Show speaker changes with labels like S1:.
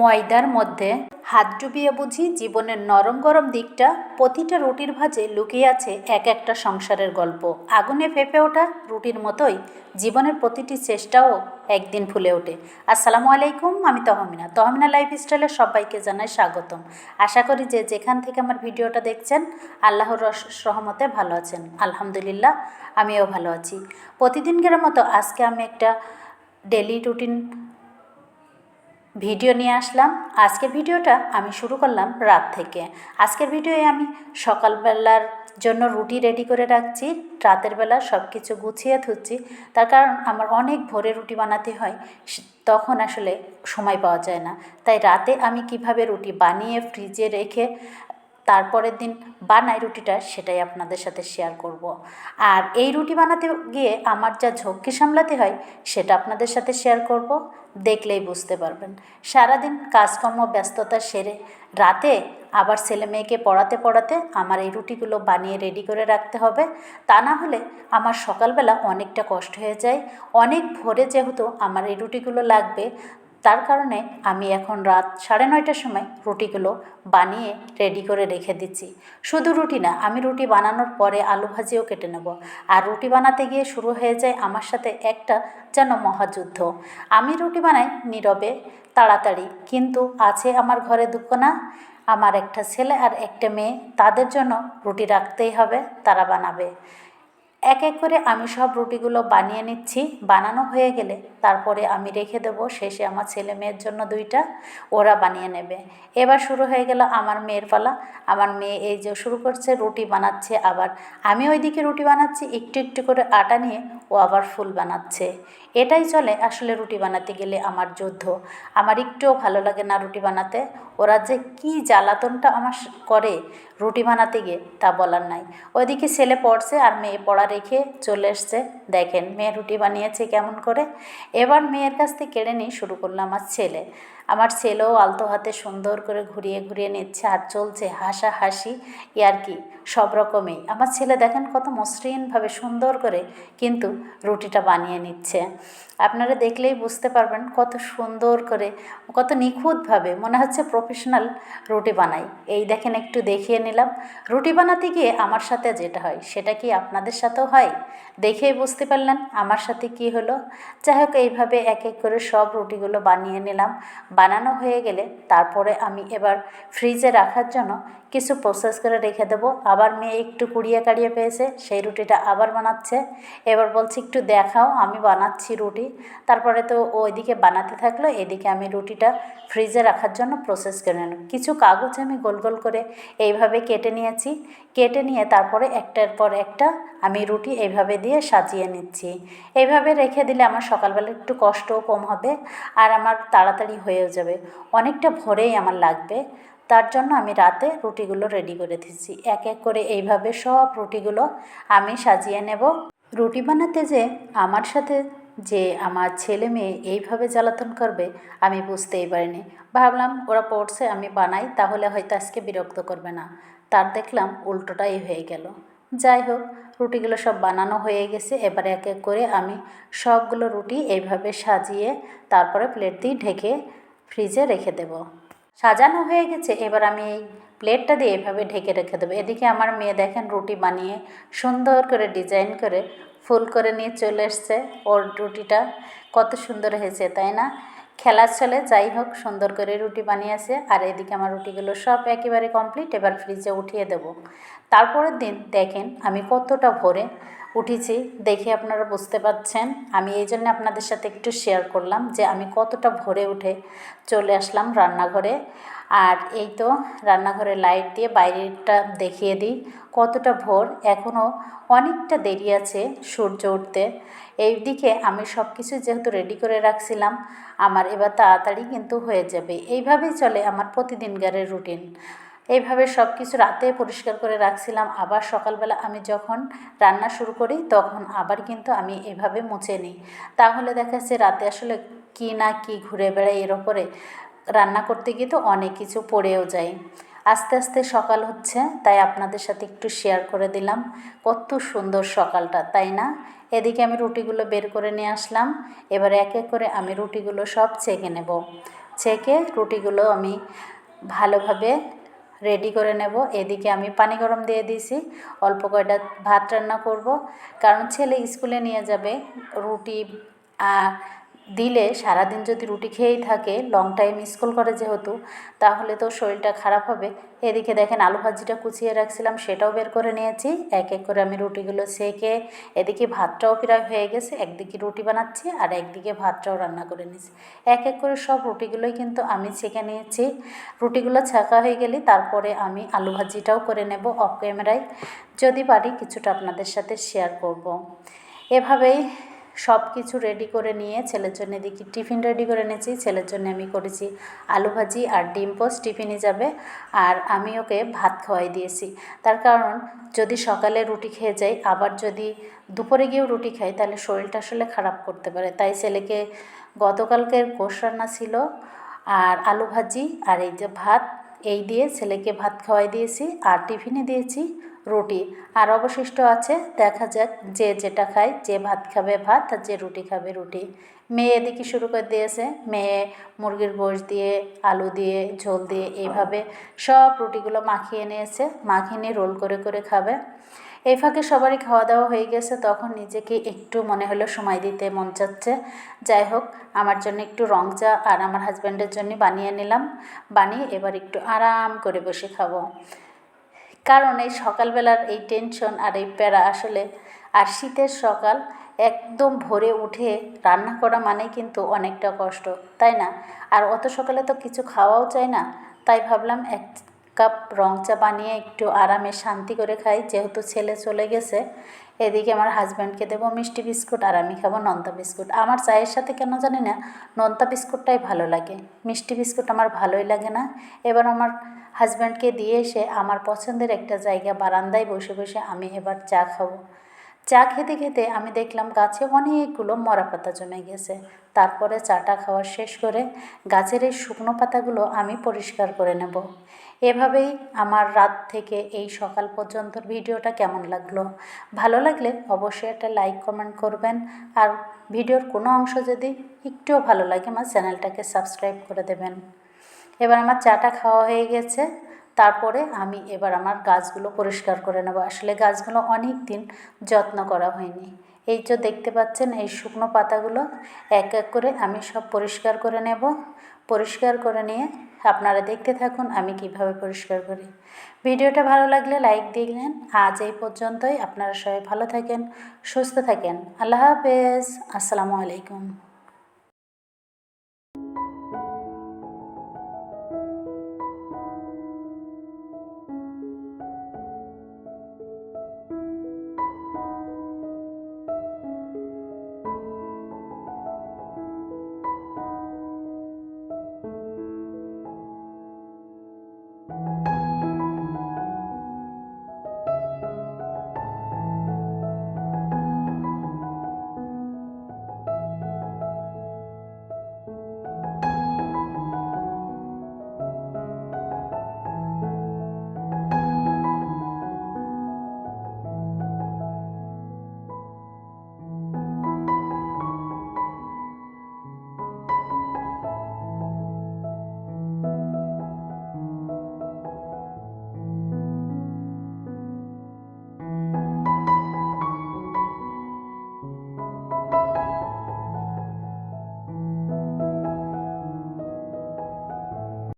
S1: ময়দার মধ্যে হাত ডুবিয়ে বুঝি জীবনের নরম গরম দিকটা। প্রতিটা রুটির ভাঁজে লুকিয়ে আছে এক একটা সংসারের গল্প। আগুনে ফেঁপে ওঠা রুটির মতোই জীবনের প্রতিটি চেষ্টাও একদিন ফুলে ওঠে। আসসালামু আলাইকুম, আমি তহমিনা লাইফস্টাইলে সবাইকে জানাই স্বাগতম। আশা করি যে যেখান থেকে আমার ভিডিওটা দেখছেন আল্লাহর রহমতে ভালো আছেন। আলহামদুলিল্লাহ, আমিও ভালো আছি। প্রতিদিনকার মতো আজকে আমি একটা ডেলি রুটিন ভিডিও নিয়ে আসলাম। আজকের ভিডিওটা আমি শুরু করলাম রাত থেকে। আজকের ভিডিওয়ে আমি সকালবেলার জন্য রুটি রেডি করে রাখছি, রাতের বেলা সব কিছু গুছিয়ে থুচ্ছি। তার কারণ আমার অনেক ভোরে রুটি বানাতে হয়, তখন আসলে সময় পাওয়া যায় না। তাই রাতে আমি কিভাবে রুটি বানিয়ে ফ্রিজে রেখে তারপরের দিন বানাই রুটিটা, সেটাই আপনাদের সাথে শেয়ার করব। আর এই রুটি বানাতে গিয়ে আমার যা ঝক্কি সামলাতে হয় সেটা আপনাদের সাথে শেয়ার করব, দেখলেই বুঝতে পারবেন। সারাদিন কাজকর্ম ব্যস্ততা সেরে রাতে আবার ছেলে মেয়েকে পড়াতে পড়াতে আমার এই রুটিগুলো বানিয়ে রেডি করে রাখতে হবে। তা না হলে আমার সকালবেলা অনেকটা কষ্ট হয়ে যায়। অনেক ভোরে যেহেতু আমার এই রুটিগুলো লাগবে, তার কারণে আমি এখন রাত 9:30টার সময় রুটিগুলো বানিয়ে রেডি করে রেখে দিচ্ছি। শুধু রুটি না, আমি রুটি বানানোর পরে আলু ভাজিও কেটে নেব। আর রুটি বানাতে গিয়ে শুরু হয়ে যায় আমার সাথে একটা যেন মহাযুদ্ধ। আমি রুটি বানাই নীরবে, তাড়াতাড়ি, কিন্তু আছে আমার ঘরে দুকোনা, আমার একটা ছেলে আর একটা মেয়ে, তাদের জন্য রুটি রাখতেই হবে, তারা বানাবে। এক এক করে আমি সব রুটিগুলো বানিয়ে নিচ্ছি। বানানো হয়ে গেলে তারপরে আমি রেখে দেবো, শেষে আমার ছেলে মেয়ের জন্য 2টা, ওরা বানিয়ে নেবে। এবার শুরু হয়ে গেল আমার মেয়ের পালা। আমার মেয়ে এই যে শুরু করছে, রুটি বানাচ্ছে, আবার আমি ওইদিকে রুটি বানাচ্ছি, একটু একটু করে আটা নিয়ে ও আবার ফুল বানাচ্ছে। এটাই চলে আসলে রুটি বানাতে গেলে আমার যুদ্ধ। আমার একটুও ভালো লাগে না রুটি বানাতে। ওরা যে কী জ্বালাতনটা আমার করে রুটি বানাতে গিয়ে, তা বলার নাই। ওইদিকে ছেলে পড়ছে আর মেয়ে পড়া রেখে চলে এসছে। দেখেন মেয়ে রুটি বানিয়েছে কেমন করে। এবার মেয়ের কাছ থেকে কেড়ে নিয়ে শুরু করলো আমার ছেলে। আমার ছেলেও আলতো হাতে সুন্দর করে ঘুরিয়ে ঘুরিয়ে নিচ্ছে, আর চলছে হাসাহাসি ইয়ার্কি সব রকমই। আমার ছেলে দেখেন কত মসৃণভাবে সুন্দর করে কিন্তু রুটিটা বানিয়ে নিচ্ছে। আপনারা দেখলেই বুঝতে পারবেন কত সুন্দর করে, কত নিখুঁতভাবে, মনে হচ্ছে প্রফেশনাল রুটি বানাই। এই দেখেন, একটু দেখিয়ে নিলাম। রুটি বানাতে গিয়ে আমার সাথে যেটা হয় সেটা কি আপনাদের সাথেও হয়? দেখেই বুঝতে পারলেন আমার সাথে কি হলো। যাই হোক, এইভাবে এক এক করে সব রুটিগুলো বানিয়ে নিলাম। বানানো হয়ে গেলে তারপরে আমি এবার ফ্রিজে রাখার জন্য কিছু প্রসেস করে রেখে দেবো। আবার মেয়ে একটু কুড়িয়ে কাড়িয়ে পেয়েছে, সেই রুটিটা আবার বানাচ্ছে। এবার বলছি একটু দেখাও, আমি বানাচ্ছি রুটি। তারপরে তো ওইদিকে বানাতে থাকলো, এদিকে আমি রুটিটা ফ্রিজে রাখার জন্য প্রসেস করে নিলাম। কিছু কাগজ আমি গোল গোল করে এইভাবে কেটে নিয়েছি। কেটে নিয়ে তারপরে একটার পর একটা আমি রুটি এইভাবে দিয়ে সাজিয়ে নিচ্ছি। এইভাবে রেখে দিলে আমার সকালবেলা একটু কষ্টও কম হবে, আর আমার তাড়াতাড়ি হয়েও যাবে। অনেকটা ভোরেই আমার লাগবে, তার জন্য আমি রাতে রুটিগুলো রেডি করে দিচ্ছি। এক এক করে এইভাবে সব রুটিগুলো আমি সাজিয়ে নেব। রুটি বানাতে যে আমার সাথে যে আমার ছেলে মেয়ে এইভাবে জ্বালাতন করবে আমি বুঝতেই পারিনি। ভাবলাম ওরা পড়ছে, আমি বানাই, তাহলে হয়তো আজকে বিরক্ত করবে না। তার দেখলাম উল্টোটাই হয়ে গেল। যাই হোক, রুটিগুলো সব বানানো হয়ে গেছে। এবারে এক এক করে আমি সবগুলো রুটি এইভাবে সাজিয়ে তারপরে প্লেট দিয়ে ঢেকে ফ্রিজে রেখে দেব। সাজানো হয়ে গেছে, এবার আমি এই প্লেটটা দিয়ে এভাবে ঢেকে রেখে দেবো। এদিকে আমার মেয়ে দেখেন রুটি বানিয়ে সুন্দর করে ডিজাইন করে ফুল করে নিয়ে চলে এসছে। ওর রুটিটা কত সুন্দর হয়েছে, তাই না? খেলার ছলে যাই হোক, সুন্দর করে রুটি বানিয়েছে। আর এদিকে আমার রুটিগুলো সব একেবারে কমপ্লিট। এবার ফ্রিজে উঠিয়ে দেব। তারপরের দিন দেখেন আমি কতটা ভোরে উঠেছি, দেখে আপনারা বুঝতে পারছেন। আমি এই জন্য আপনাদের সাথে একটু শেয়ার করলাম যে আমি কতটা ভোরে উঠে চলে আসলাম রান্নাঘরে। আর এই তো রান্নাঘরে লাইট দিয়ে বাইরেটা দেখিয়ে দিই কতটা ভোর। এখনও অনেকটা দেরি আছে সূর্য উঠতে। এইদিকে আমি সব কিছু যেহেতু রেডি করে রাখছিলাম, আমার এবার তাড়াতাড়ি কিন্তু হয়ে যাবে। এইভাবেই চলে আমার প্রতিদিনকারের রুটিন। এইভাবে সব কিছু রাতে পরিষ্কার করে রাখছিলাম, আবার সকালবেলা আমি যখন রান্না শুরু করি তখন আবার কিন্তু আমি এভাবে মুছে নিই। তাহলে দেখা যাচ্ছে রাতে আসলে কি না কি ঘুরে বেড়াই, এর ওপরে রান্না করতে গিয়ে তো অনেক কিছু পড়েও যায়। আস্তে আস্তে সকাল হচ্ছে, তাই আপনাদের সাথে একটু শেয়ার করে দিলাম কত সুন্দর সকালটা, তাই না? এদিকে আমি রুটিগুলো বের করে নিয়ে আসলাম। এবার এক এক করে আমি রুটিগুলো সব ছেঁকে নেব। ছেঁকে রুটিগুলো আমি ভালোভাবে রেডি করে নেব। এদিকে আমি পানি গরম দিয়ে দিয়েছি, অল্প কয়টা ভাত রান্না করব, কারণ ছেলে স্কুলে নিয়ে যাবে। রুটি দিলে সারাদিন যদি রুটি খেয়েই থাকে, লং টাইম স্কুল করে যেহেতু, তাহলে তো শরীরটা খারাপ হবে। এদিকে দেখেন আলু ভাজিটা কুচিয়ে রাখছিলাম, সেটাও বের করে নিয়েছি। এক এক করে আমি রুটিগুলো সেঁকে, এদিকে ভাতটাও প্রায় হয়ে গেছে, একদিকে রুটি বানাচ্ছি আর একদিকে ভাতটাও রান্না করে নিয়েছি। এক এক করে সব রুটিগুলোই কিন্তু আমি ছেঁকে নিয়েছি। রুটিগুলো ছাঁকা হয়ে গেলে তারপরে আমি আলু ভাজিটাও করে নেব অফ ক্যামেরায়, যদি পারি কিছুটা আপনাদের সাথে শেয়ার করব। এভাবেই সব কিছু রেডি করে নিয়ে ছেলের জন্য এদিকে টিফিন রেডি করে নিয়েছি। ছেলের জন্য আমি করেছি আলু ভাজি আর ডিম পোস্ট, টিফিনে যাবে। আর আমি ওকে ভাত খাওয়াই দিয়েছি, তার কারণ যদি সকালে রুটি খেয়ে যাই, আবার যদি দুপুরে গিয়েও রুটি খাই, তাহলে শরীরটা আসলে খারাপ করতে পারে। তাই ছেলেকে গতকালকের গোশ রান্না ছিল আর আলু ভাজি আর এই যে ভাত, এই দিয়ে ছেলেকে ভাত খাওয়াই দিয়েছি আর টিফিনে দিয়েছি রুটি। আর অবশিষ্ট আছে, দেখা যাক যে যেটা খায়, যে ভাত খাবে ভাত আর যে রুটি খাবে রুটি। মেয়ে এদিকে শুরু করে দিয়েছে, মেয়ে মুরগির গোশত দিয়ে আলু দিয়ে ঝোল দিয়ে এইভাবে সব রুটিগুলো মাখিয়ে নিয়েছে, মাখিয়ে নিয়ে রোল করে করে খাবে। এই ফাঁকে সবারই খাওয়া দাওয়া হয়ে গেছে, তখন নিজেকে একটু মনে হলো সময় দিতে মন চাচ্ছে। যাই হোক, আমার জন্য একটু রং চা আর আমার হাজব্যান্ডের জন্য বানিয়ে নিলাম। বানিয়ে এবার একটু আরাম করে বসে খাবো, কারণ এই সকালবেলার এই টেনশন আর এই প্যারা আসলে, আর শীতের সকাল একদম ভোরে উঠে রান্না করা মানে কিন্তু অনেকটা কষ্ট, তাই না? আর অত সকালে তো কিছু খাওয়াও চাই না, তাই ভাবলাম এক কাপ রং চা বানিয়ে একটু আরামে শান্তি করে খাই, যেহেতু ছেলে চলে গেছে। এদিকে আমার হাজব্যান্ডকে দেবো মিষ্টি বিস্কুট আর আমি খাবো নোনতা বিস্কুট। আমার চায়ের সাথে কেন জানি না নোনতা বিস্কুটটাই ভালো লাগে, মিষ্টি বিস্কুট আমার ভালোই লাগে না। এবার আমার হাজব্যান্ডকে দিয়ে এসে আমার পছন্দের একটা জায়গা বারান্দায় বসে বসে আমি এবার চা খাবো। চা খেতে খেতে আমি দেখলাম গাছে অনেকগুলো মরা পাতা জমে গেছে। তারপরে চাটা খাওয়া শেষ করে গাছের এই শুকনো পাতাগুলো আমি পরিষ্কার করে নেব। এভাবেই আমার রাত থেকে এই সকাল পর্যন্ত ভিডিওটা কেমন লাগলো, ভালো লাগলে অবশ্যই একটা লাইক কমেন্ট করবেন। আর ভিডিওর কোনো অংশ যদি একটুও ভালো লাগে আমার চ্যানেলটাকে সাবস্ক্রাইব করে দেবেন। এবার আমার চাটা খাওয়া হয়ে গেছে, তারপরে আমি এবার আমার গাছগুলো পরিষ্কার করে নেব। আসলে গাছগুলো অনেক দিন যত্ন করা হয়নি। এই যে দেখতে পাচ্ছেন এই শুকনো পাতাগুলো এক এক করে আমি সব পরিষ্কার করে নেব। পরিষ্কার করে নিয়ে আপনারা দেখতে থাকুন আমি কিভাবে পরিষ্কার করি। ভিডিওটা ভালো লাগলে লাইক দিলেন। আজ এই পর্যন্তই। আপনারা সবাই ভালো থাকেন, সুস্থ থাকেন। আল্লাহ হাফেজ, আসসালামু আলাইকুম।